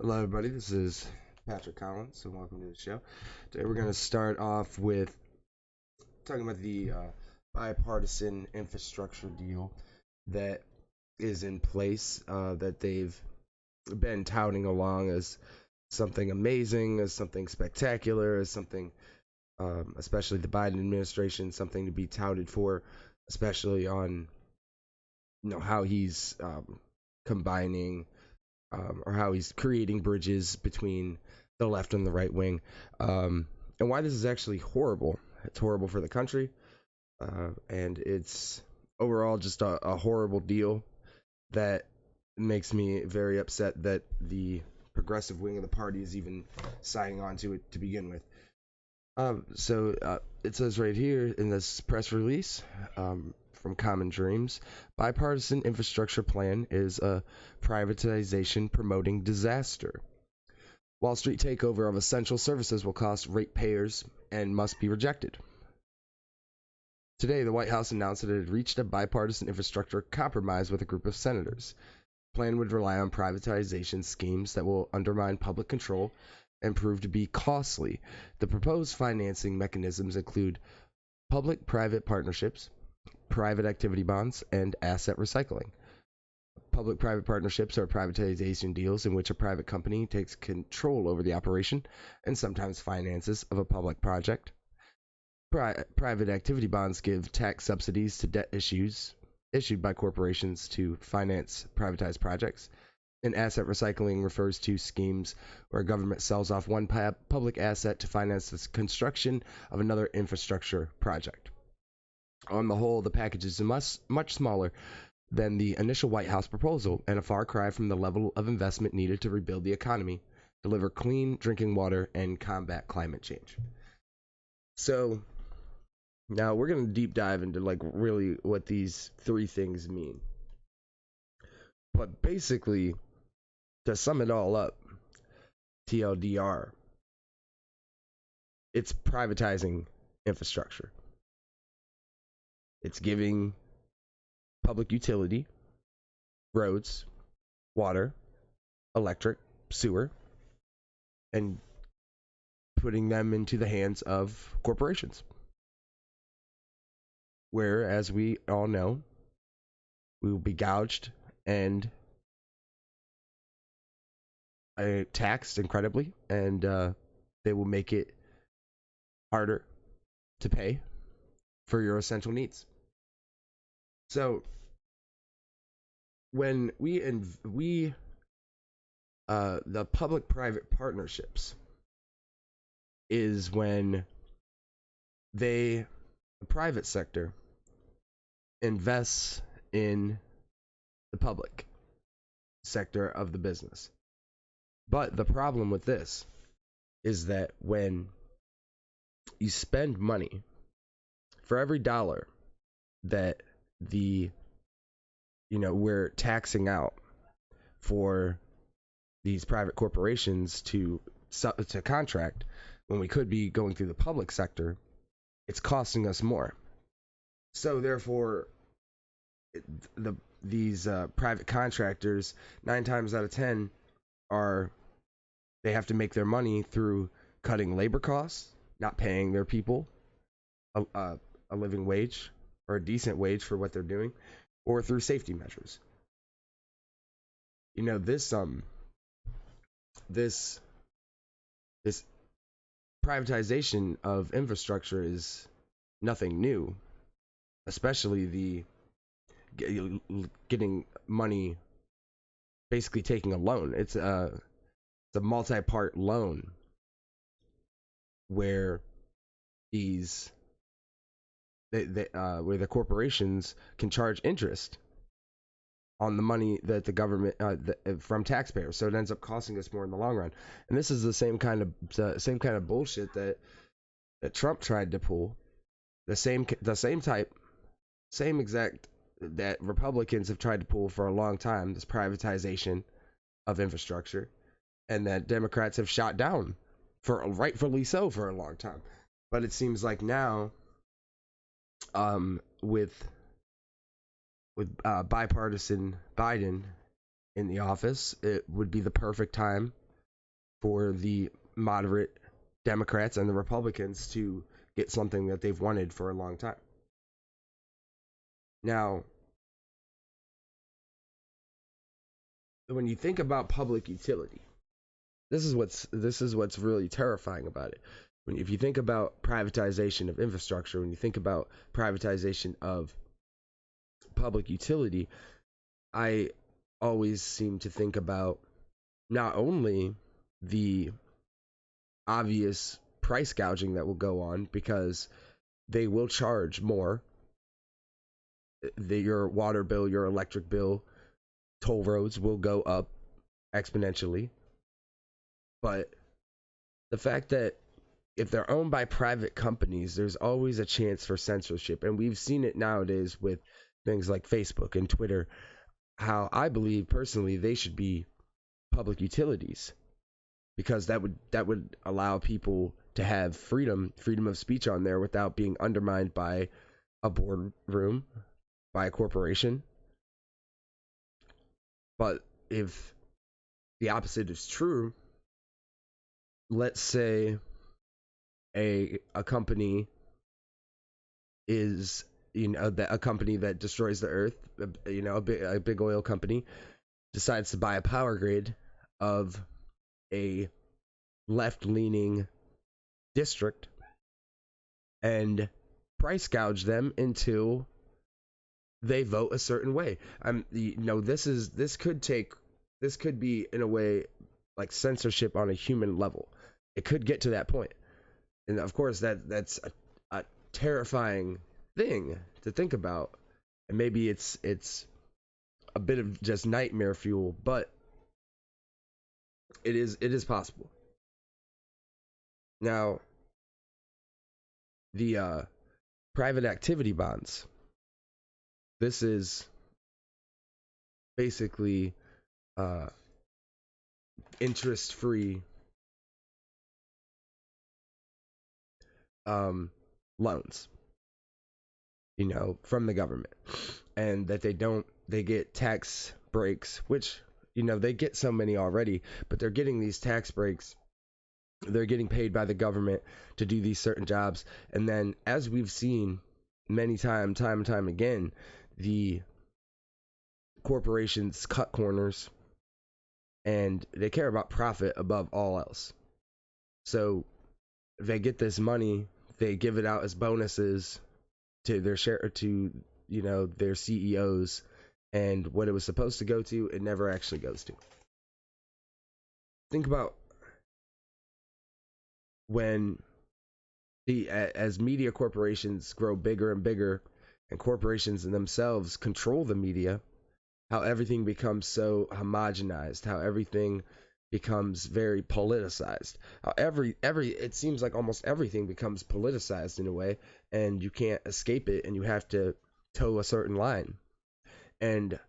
Hello, everybody. This is Patrick Collins, and welcome to the show. Today, we're going to start off with talking about the bipartisan infrastructure deal that is in place, that they've been touting along as something amazing, as something spectacular, as something, especially the Biden administration, something to be touted for, especially on how he's combining or how he's creating bridges between the left and the right wing, and why this is actually horrible. It's horrible for the country, and it's overall just a horrible deal that makes me very upset that the progressive wing of the party is even signing on to it to begin with. It says right here in this press release, from Common Dreams, bipartisan infrastructure plan is a privatization promoting disaster. Wall Street takeover of essential services will cost ratepayers and must be rejected. Today, the White House announced that it had reached a bipartisan infrastructure compromise with a group of senators. The plan would rely on privatization schemes that will undermine public control and prove to be costly. The proposed financing mechanisms include public-private partnerships, private activity bonds, and asset recycling. Public-private partnerships are privatization deals in which a private company takes control over the operation and sometimes finances of a public project. Private activity bonds give tax subsidies to debt issued by corporations to finance privatized projects. And asset recycling refers to schemes where a government sells off one public asset to finance the construction of another infrastructure project. On the whole, the package is much smaller than the initial White House proposal and a far cry from the level of investment needed to rebuild the economy, deliver clean drinking water, and combat climate change. So, now we're going to deep dive into really what these three things mean. But basically, to sum it all up, TLDR, it's privatizing infrastructure. It's giving public utility, roads, water, electric, sewer, and putting them into the hands of corporations. Where, as we all know, we will be gouged and taxed incredibly, and they will make it harder to pay for your essential needs. So when the public-private partnerships is when the private sector invests in the public sector of the business. But the problem with this is that when you spend money, for every dollar that we're taxing out for these private corporations to contract, when we could be going through the public sector, it's costing us more. So therefore, these private contractors, 9 times out of 10, they have to make their money through cutting labor costs, not paying their people a living wage or a decent wage for what they're doing, or through safety measures. This privatization of infrastructure is nothing new, especially the getting money, basically taking a loan. It's a multi-part loan where where the corporations can charge interest on the money that the government from taxpayers, so it ends up costing us more in the long run. And this is the same kind of bullshit that Trump tried to pull, the same exact that Republicans have tried to pull for a long time, this privatization of infrastructure, and that Democrats have shot down, for rightfully so, for a long time. But it seems like now, with bipartisan Biden in the office, it would be the perfect time for the moderate Democrats and the Republicans to get something that they've wanted for a long time. Now, when you think about public utility, this is what's really terrifying about it. If you think about privatization of infrastructure, when you think about privatization of public utility, I always seem to think about not only the obvious price gouging that will go on because they will charge more. Your water bill, your electric bill, toll roads will go up exponentially. But the fact that if they're owned by private companies, there's always a chance for censorship. And we've seen it nowadays with things like Facebook and Twitter, how I believe personally they should be public utilities, because that would allow people to have freedom of speech on there without being undermined by a boardroom, by a corporation. But if the opposite is true, let's say a company is, a company that destroys the earth, a big oil company decides to buy a power grid of a left-leaning district and price gouge them until they vote a certain way. This could be in a way like censorship on a human level. It could get to that point, and of course that's a terrifying thing to think about, and maybe it's a bit of just nightmare fuel, but it is possible. Now, the private activity bonds. This is basically interest-free loans, from the government, and that they get tax breaks, which they get so many already, but they're getting these tax breaks. They're getting paid by the government to do these certain jobs, and then, as we've seen many time and time again, the corporations cut corners and they care about profit above all else. So they get this money, they give it out as bonuses to their their CEOs, and what it was supposed to go to, it never actually goes to. Think about when as media corporations grow bigger and bigger, and corporations themselves control the media, how everything becomes so homogenized, how everything becomes very politicized. How it seems like almost everything becomes politicized in a way, and you can't escape it, and you have to toe a certain line. And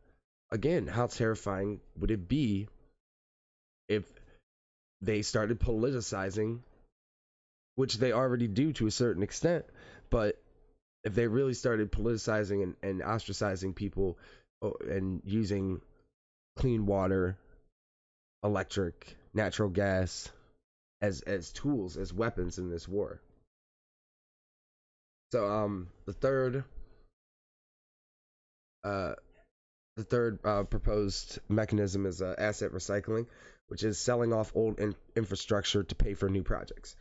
again, how terrifying would it be if they started politicizing, which they already do to a certain extent, but if they really started politicizing and ostracizing people and using clean water, electric, natural gas as tools, as weapons in this war. So the third proposed mechanism is asset recycling, which is selling off old infrastructure to pay for new projects.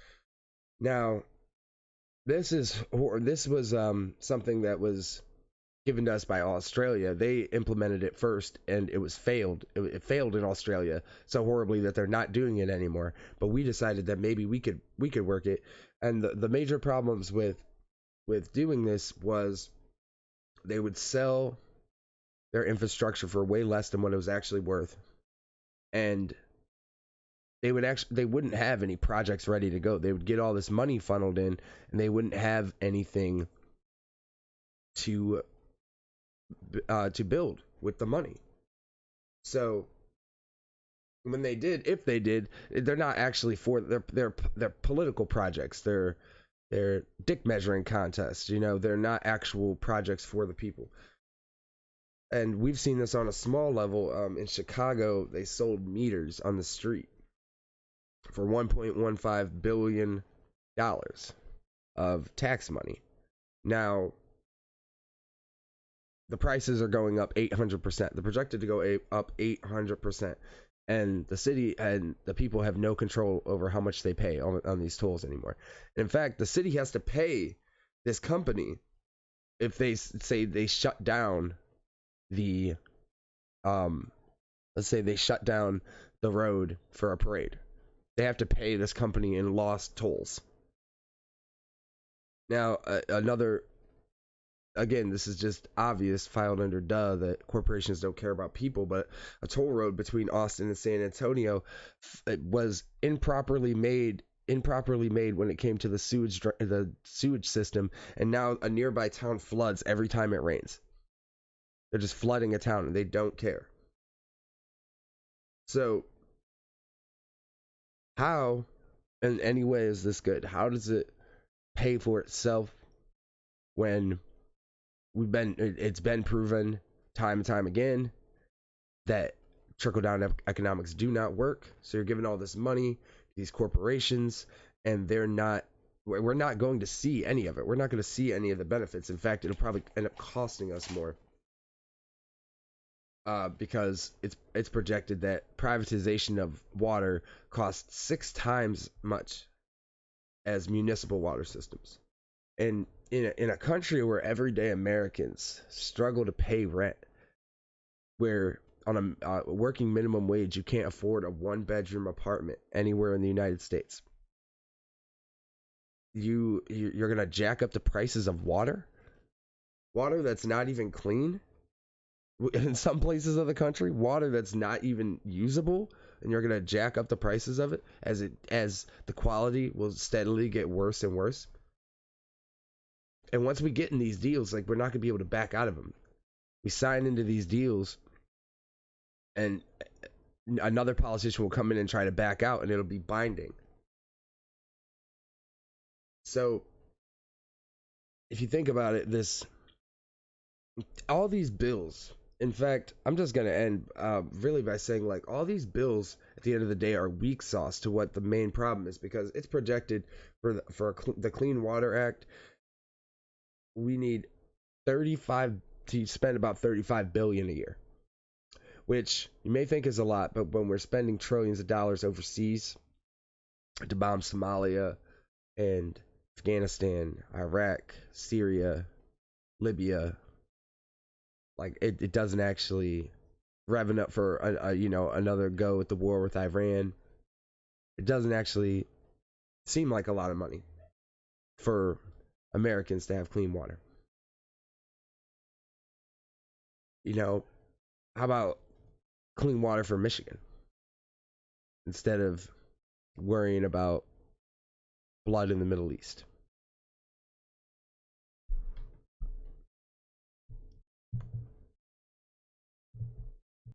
Now, this was something that was given to us by Australia. They implemented it first, and it failed. It failed in Australia so horribly that they're not doing it anymore. But we decided that maybe we could work it. And the major problems with doing this was they would sell their infrastructure for way less than what it was actually worth, and they wouldn't have any projects ready to go. They would get all this money funneled in, and they wouldn't have anything to build with the money. So when they did, if they did, they're not actually for their political projects. They're dick measuring contests. They're not actual projects for the people. And we've seen this on a small level. In Chicago, they sold meters on the street for $1.15 billion of tax money. Now, the prices are going up 800%. They're projected to go up 800%. And the city and the people have no control over how much they pay on these tolls anymore. In fact, the city has to pay this company if they say they shut down the, let's say they shut down the road for a parade. They have to pay this company in lost tolls. Now, again, this is just obvious, filed under duh, that corporations don't care about people, but a toll road between Austin and San Antonio was improperly made when it came to the sewage system, and now a nearby town floods every time it rains. They're just flooding a town, and they don't care. So, how, in any way, is this good? How does it pay for itself when it's been proven time and time again that trickle-down economics do not work? So you're giving all this money to these corporations, and we're not going to see any of it. We're not going to see any of the benefits. In fact, it'll probably end up costing us more, because it's projected that privatization of water costs 6 times much as municipal water systems. And in a country where everyday Americans struggle to pay rent, where on a working minimum wage you can't afford a 1-bedroom apartment anywhere in the United States, you're gonna jack up the prices of water that's not even clean in some places of the country, water that's not even usable, and you're gonna jack up the prices of it as the quality will steadily get worse and worse. And once we get in these deals, like, we're not going to be able to back out of them. We sign into these deals, and another politician will come in and try to back out, and it'll be binding. So, if you think about it, all these bills, in fact, I'm just going to end really by saying, like, all these bills at the end of the day are weak sauce to what the main problem is, because it's projected for the Clean Water Act, we need to spend about $35 billion a year, which you may think is a lot, but when we're spending trillions of dollars overseas to bomb Somalia and Afghanistan, Iraq, Syria, Libya, like, it doesn't actually revving up for another go at the war with Iran. It doesn't actually seem like a lot of money for Americans to have clean water. How about clean water for Michigan instead of worrying about blood in the Middle East?